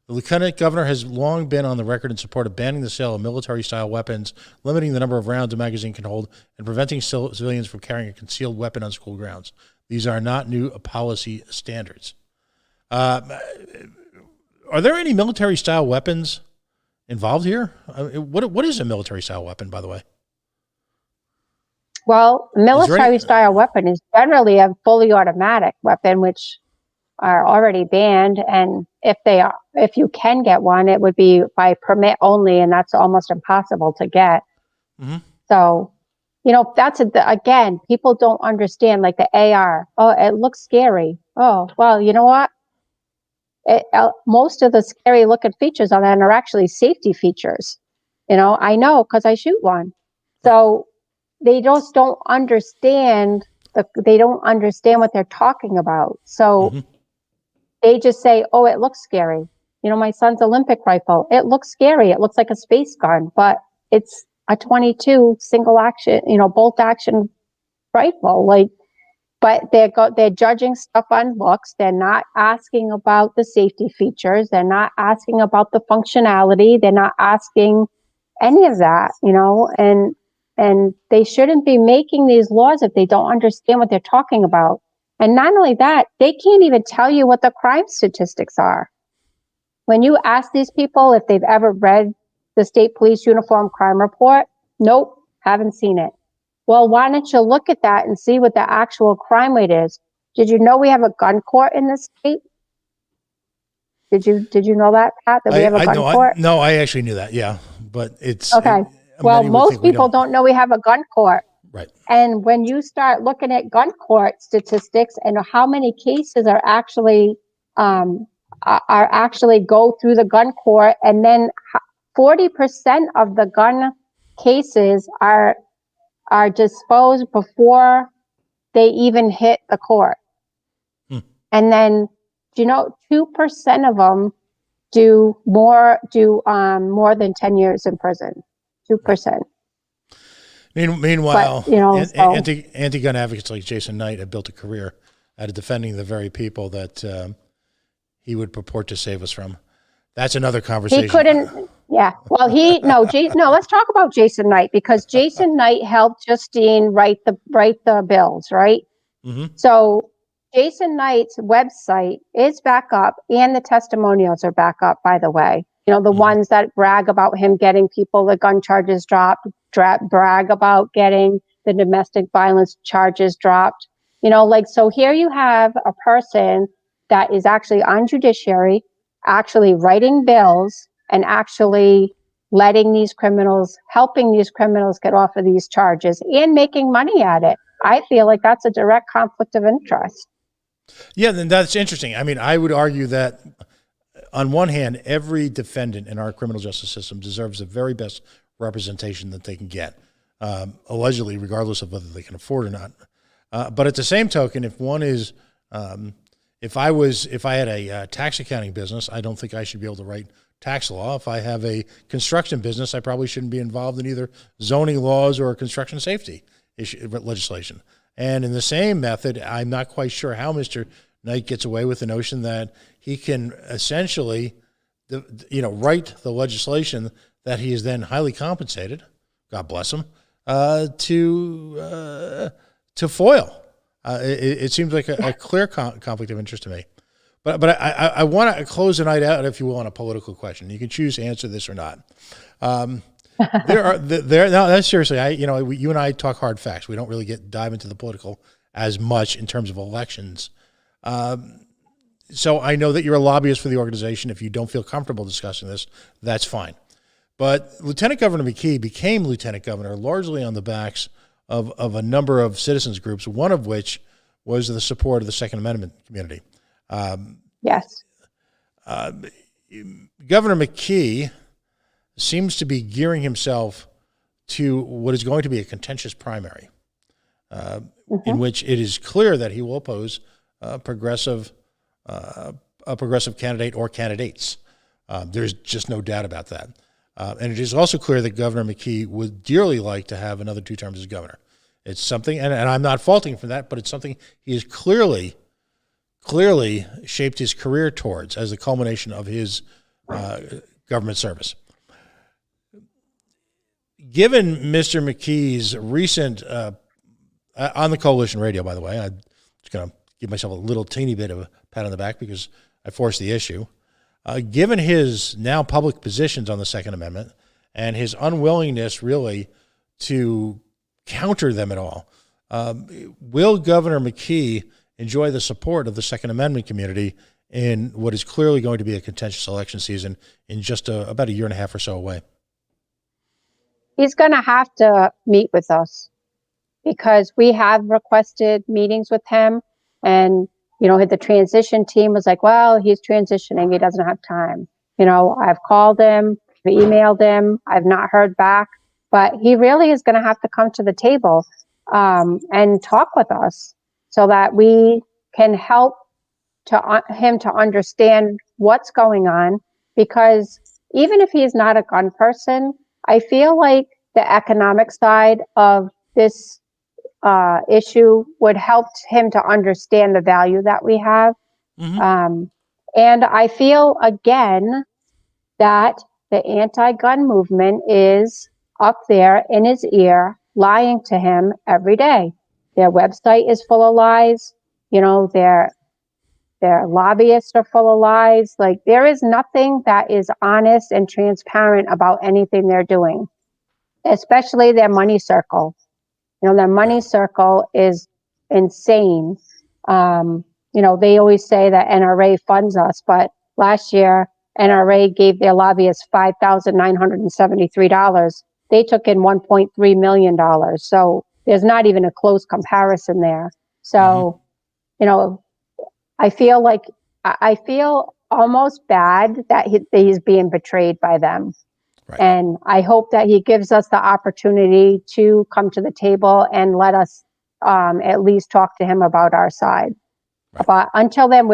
the lieutenant governor has long been on the record in support of banning the sale of military-style weapons, limiting the number of rounds a magazine can hold, and preventing civilians from carrying a concealed weapon on school grounds. These are not new policy standards. Are there any military-style weapons involved here? What is a military-style weapon, by the way? Well, military-style weapon is generally a fully automatic weapon, which are already banned. And if you can get one, it would be by permit only, and that's almost impossible to get. So, again, people don't understand, like the AR. Oh, it looks scary. Oh, well, you know what? Most of the scary looking features on that are actually safety features. I know because I shoot one. So they just don't understand. They don't understand what they're talking about. So they just say, oh, it looks scary. My son's Olympic rifle. It looks scary. It looks like a space gun, but it's a 22 single action, bolt action rifle. But they're judging stuff on looks. They're not asking about the safety features. They're not asking about the functionality. They're not asking any of that, and they shouldn't be making these laws if they don't understand what they're talking about. And not only that, they can't even tell you what the crime statistics are. When you ask these people if they've ever read the State Police Uniform Crime Report, nope, haven't seen it. Well, why don't you look at that and see what the actual crime rate is? Did you know we have a gun court in this state? Did you know that, Pat, that we have a gun court? No, I actually knew that, yeah. But it's... Okay. Well, most people don't know we have a gun court. Right. And when you start looking at gun court statistics and how many cases are actually go through the gun court, and then 40% of the gun cases are disposed before they even hit the court. And then, 2% of them do more than 10 years in prison. 2%. Meanwhile, But, anti-gun advocates like Jason Knight have built a career out of defending the very people that he would purport to save us from. That's another conversation. He couldn't. Yeah. Well, let's talk about Jason Knight, because Jason Knight helped Justine write the bills, right? Mm-hmm. So Jason Knight's website is back up, and the testimonials are back up, by the way. The ones that brag about him getting people the gun charges dropped, brag about getting the domestic violence charges dropped. So here you have a person that is actually on judiciary, actually writing bills and actually helping these criminals get off of these charges and making money at it. I feel like that's a direct conflict of interest. Yeah, then that's interesting. I mean, I would argue that on one hand, every defendant in our criminal justice system deserves the very best representation that they can get, allegedly, regardless of whether they can afford or not. But at the same token, if one is, if I had a tax accounting business, I don't think I should be able to write tax law. If I have a construction business, I probably shouldn't be involved in either zoning laws or construction safety legislation. And in the same method, I'm not quite sure how Mr. Knight gets away with the notion that he can essentially, write the legislation that he is then highly compensated, God bless him, to foil. It seems like a clear conflict of interest to me. But I want to close the night out, if you will, on a political question. You can choose to answer this or not. Seriously, you and I talk hard facts. We don't really dive into the political as much in terms of elections. So I know that you're a lobbyist for the organization. If you don't feel comfortable discussing this, that's fine. But Lieutenant Governor McKee became Lieutenant Governor largely on the backs of a number of citizens groups, one of which was the support of the Second Amendment community. Yes. Governor McKee seems to be gearing himself to what is going to be a contentious primary, in which it is clear that he will oppose a progressive candidate or candidates. There's just no doubt about that. And it is also clear that Governor McKee would dearly like to have another 2 terms as governor. It's something, and I'm not faulting for that, but it's something he has clearly shaped his career towards as the culmination of his government service. Given Mr. McKee's recent, on the coalition radio, by the way, I'm just going to give myself a little teeny bit of a pat on the back because I forced the issue. Given his now public positions on the Second Amendment and his unwillingness really to counter them at all, will Governor McKee enjoy the support of the Second Amendment community in what is clearly going to be a contentious election season in just about a year and a half or so away? He's going to have to meet with us because we have requested meetings with him, and the transition team was like, well, he's transitioning. He doesn't have time. I've called him, emailed him. I've not heard back, but he really is going to have to come to the table and talk with us so that we can help him to understand what's going on. Because even if he's not a gun person, I feel like the economic side of this issue would help him to understand the value that we have. Mm-hmm. And I feel, again, that the anti-gun movement is up there in his ear, lying to him every day. Their website is full of lies. Their lobbyists are full of lies. Like, there is nothing that is honest and transparent about anything they're doing, especially their money circle. Their money circle is insane. They always say that NRA funds us, but last year NRA gave their lobbyists $5,973. They took in $1.3 million. So there's not even a close comparison there. So, I feel almost bad that he's being betrayed by them. Right. And I hope that he gives us the opportunity to come to the table and let us at least talk to him about our side. Right. But until then,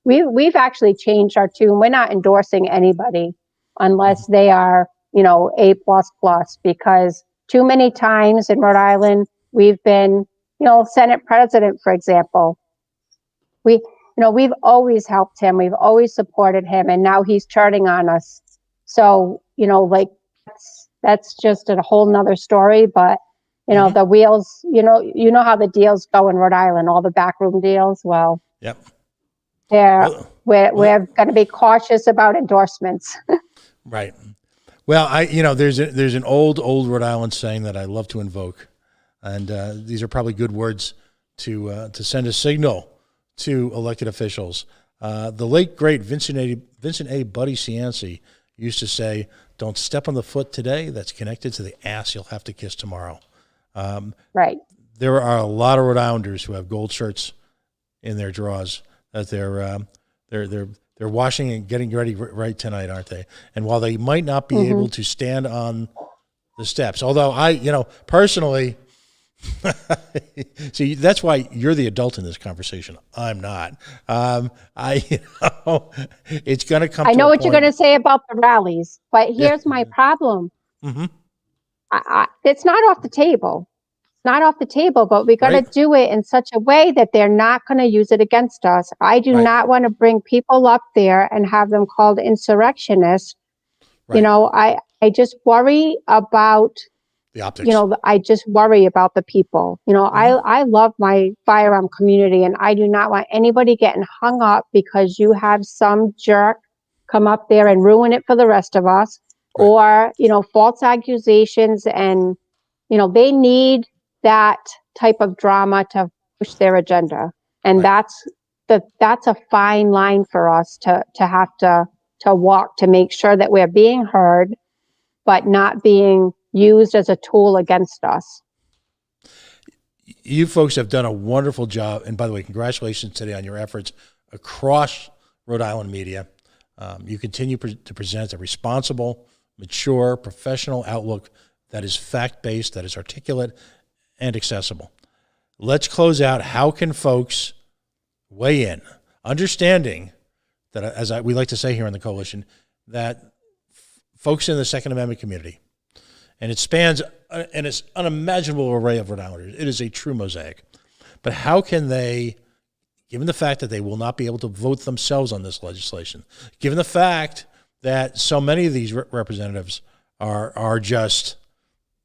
we've actually changed our tune. We're not endorsing anybody unless they are, A++, because too many times in Rhode Island, we've been, Senate president, for example. We've always helped him. We've always supported him, and now he's turning on us. So, that's just a whole nother story, but the wheels, you know how the deals go in Rhode Island, all the backroom deals. Well, yep. We're going to be cautious about endorsements. Right. Well, there's an old Rhode Island saying that I love to invoke, and these are probably good words to send a signal to elected officials. The late great Vincent A. Buddy Cianci used to say, "Don't step on the foot today that's connected to the ass you'll have to kiss tomorrow." Right. There are a lot of Rhode Islanders who have gold shirts in their drawers that they're washing and getting ready right tonight, aren't they? And while they might not be able to stand on the steps, although I, personally, see, that's why you're the adult in this conversation. I'm not. It's going to come. I know what you're going to say about the rallies, but here's my problem. Mm-hmm. It's not off the table. It's not off the table, but we got to do it in such a way that they're not going to use it against us. I do not want to bring people up there and have them called insurrectionists. Right. I just worry about the optics. I just worry about the people. I love my firearm community, and I do not want anybody getting hung up because you have some jerk come up there and ruin it for the rest of us. Or, false accusations, and, they need that type of drama to push their agenda. And that's a fine line for us to have to walk, to make sure that we're being heard, but not being used as a tool against us. You folks have done a wonderful job. And by the way, congratulations today on your efforts across Rhode Island media. You continue to present a responsible, mature, professional outlook that is fact-based, that is articulate and accessible. Let's close out. How can folks weigh in, understanding that, as we like to say here in the coalition, that folks in the Second Amendment community, and it spans an unimaginable array of Rhode Islanders. It is a true mosaic. But how can they, given the fact that they will not be able to vote themselves on this legislation, given the fact that so many of these representatives are just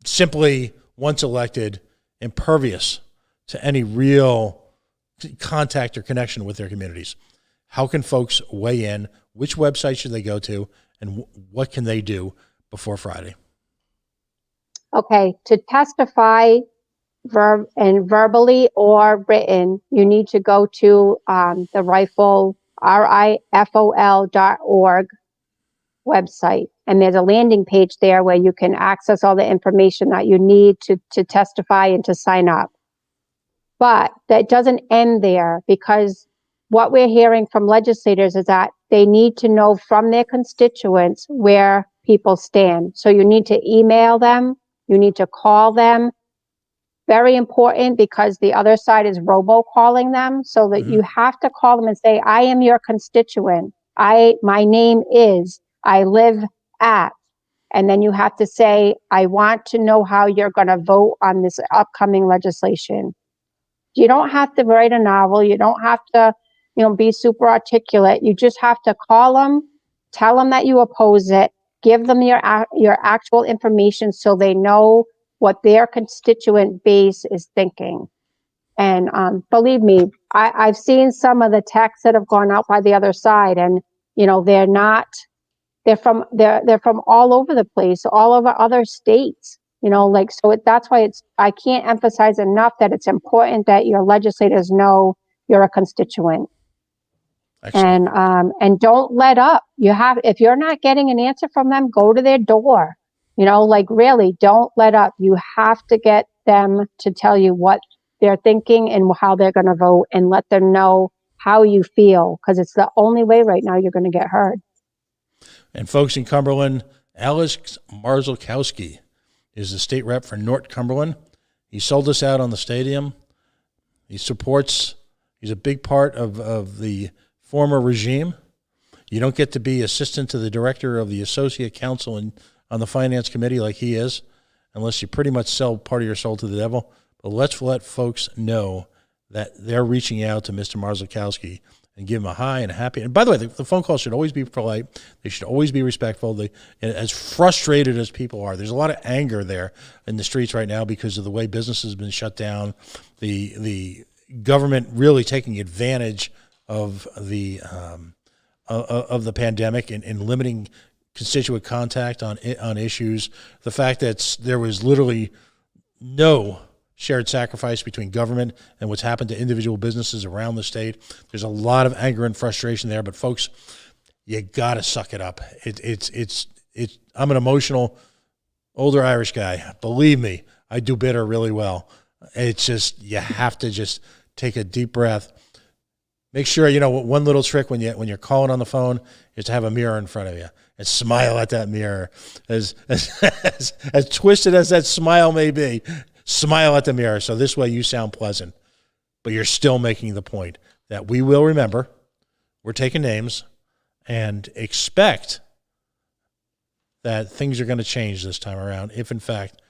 simply, once elected, impervious to any real contact or connection with their communities, how can folks weigh in? Which website should they go to? And what can they do before Friday? Okay, to testify verbally or written, you need to go to the rifle.org website, and there's a landing page there where you can access all the information that you need to testify and to sign up. But that doesn't end there, because what we're hearing from legislators is that they need to know from their constituents where people stand. So you need to email them, you need to call them. Very important, because the other side is robocalling them, so that you have to call them and say, I am your constituent. My name is, I live at, and then you have to say, I want to know how you're going to vote on this upcoming legislation. You don't have to write a novel. You don't have to, be super articulate. You just have to call them, tell them that you oppose it, give them your actual information so they know what their constituent base is thinking. And believe me, I've seen some of the texts that have gone out by the other side, and they're from all over the place, all over other states. That's why I can't emphasize enough that it's important that your legislators know you're a constituent. Excellent. And don't let up. If you're not getting an answer from them, go to their door. Really, don't let up. You have to get them to tell you what they're thinking and how they're going to vote, and let them know how you feel, because it's the only way right now you're going to get heard. And folks in Cumberland, Alex Marzulkowski is the state rep for North Cumberland. He sold us out on the stadium. He's a big part of the former regime. You don't get to be assistant to the director of the associate counsel on the finance committee like he is, unless you pretty much sell part of your soul to the devil. But let's let folks know that they're reaching out to Mr. Marzlikowski and give him a high and a happy. And by the way, the phone call should always be polite. They should always be respectful. As frustrated as people are, there's a lot of anger there in the streets right now because of the way business has been shut down, the government really taking advantage of the pandemic and limiting constituent contact on issues. The fact that there was literally no shared sacrifice between government and what's happened to individual businesses around the state. There's a lot of anger and frustration there, but folks, you gotta suck it up. I'm an emotional older Irish guy. Believe me, I do bitter really well. It's just, you have to just take a deep breath. Make sure, one little trick when you're calling on the phone is to have a mirror in front of you and smile at that mirror. As twisted as that smile may be, smile at the mirror, so this way you sound pleasant, but you're still making the point that we will remember, we're taking names, and expect that things are going to change this time around if, in fact,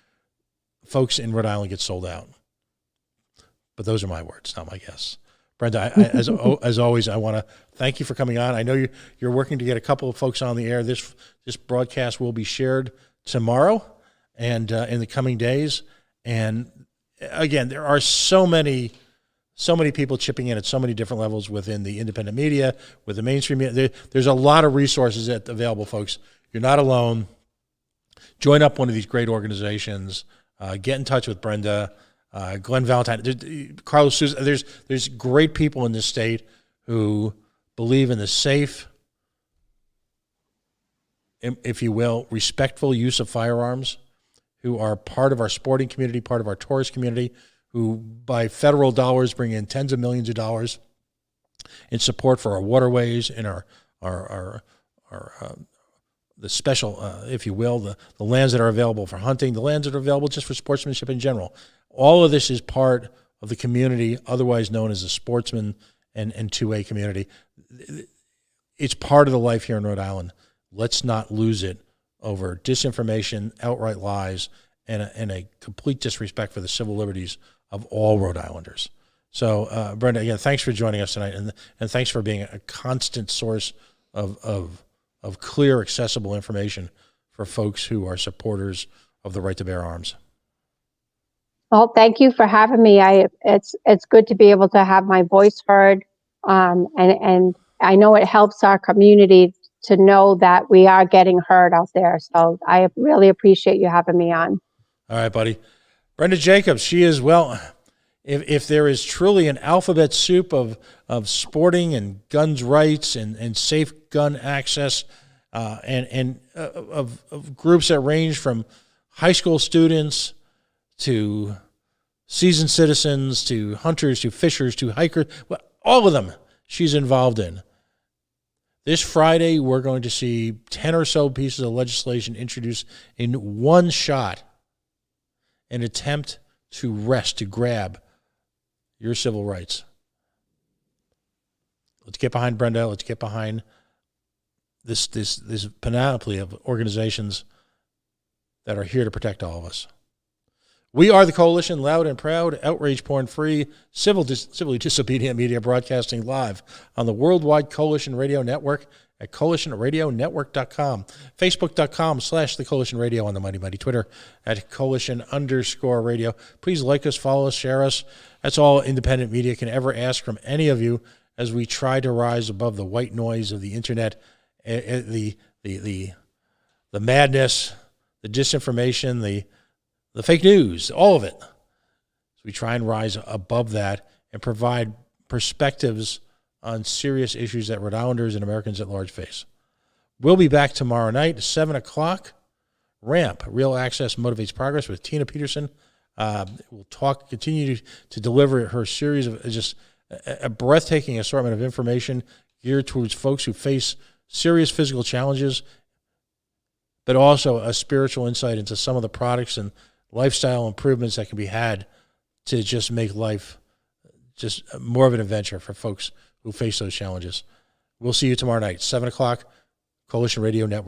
folks in Rhode Island get sold out. But those are my words, not my guess. Brenda, as always, I want to thank you for coming on. I know you're working to get a couple of folks on the air. This broadcast will be shared tomorrow and in the coming days. And again, there are so many people chipping in at so many different levels within the independent media, with the mainstream media. There's a lot of resources available, folks. You're not alone. Join up one of these great organizations. Get in touch with Brenda, Glenn Valentine, Carlos Souza. There's great people in this state who believe in the safe, if you will, respectful use of firearms, who are part of our sporting community, part of our tourist community, who by federal dollars bring in tens of millions of dollars in support for our waterways and the special, if you will, the lands that are available for hunting, the lands that are available just for sportsmanship in general. All of this is part of the community, otherwise known as the sportsman and 2A community. It's part of the life here in Rhode Island. Let's not lose it over disinformation, outright lies, and a complete disrespect for the civil liberties of all Rhode Islanders. So, Brenda, again, thanks for joining us tonight, and thanks for being a constant source of clear, accessible information for folks who are supporters of the right to bear arms. Well, thank you for having me. It's good to be able to have my voice heard, and I know it helps our community to know that we are getting heard out there. So I really appreciate you having me on. All right, buddy. Brenda Jacobs, she is, well, if there is truly an alphabet soup of sporting and guns rights and safe gun access, and of groups that range from high school students to seasoned citizens to hunters to fishers to hikers, well, all of them she's involved in. This Friday, we're going to see 10 or so pieces of legislation introduced in one shot, an attempt to grab your civil rights. Let's get behind Brenda. Let's get behind this panoply of organizations that are here to protect all of us. We are the Coalition, loud and proud, outrage porn-free, civilly disobedient media, broadcasting live on the worldwide Coalition Radio Network at coalitionradionetwork.com, facebook.com/the Coalition Radio on the Mighty Mighty Twitter at Coalition_radio. Please like us, follow us, share us. That's all independent media can ever ask from any of you as we try to rise above the white noise of the internet, the madness, the disinformation, the fake news, all of it. So we try and rise above that and provide perspectives on serious issues that Rhode Islanders and Americans at large face. We'll be back tomorrow night, 7 o'clock. RAMP, Real Access Motivates Progress, with Tina Peterson. We'll continue to deliver her series of just a breathtaking assortment of information geared towards folks who face serious physical challenges, but also a spiritual insight into some of the products and lifestyle improvements that can be had to just make life just more of an adventure for folks who face those challenges. We'll see you tomorrow night, 7 o'clock, Coalition Radio Network.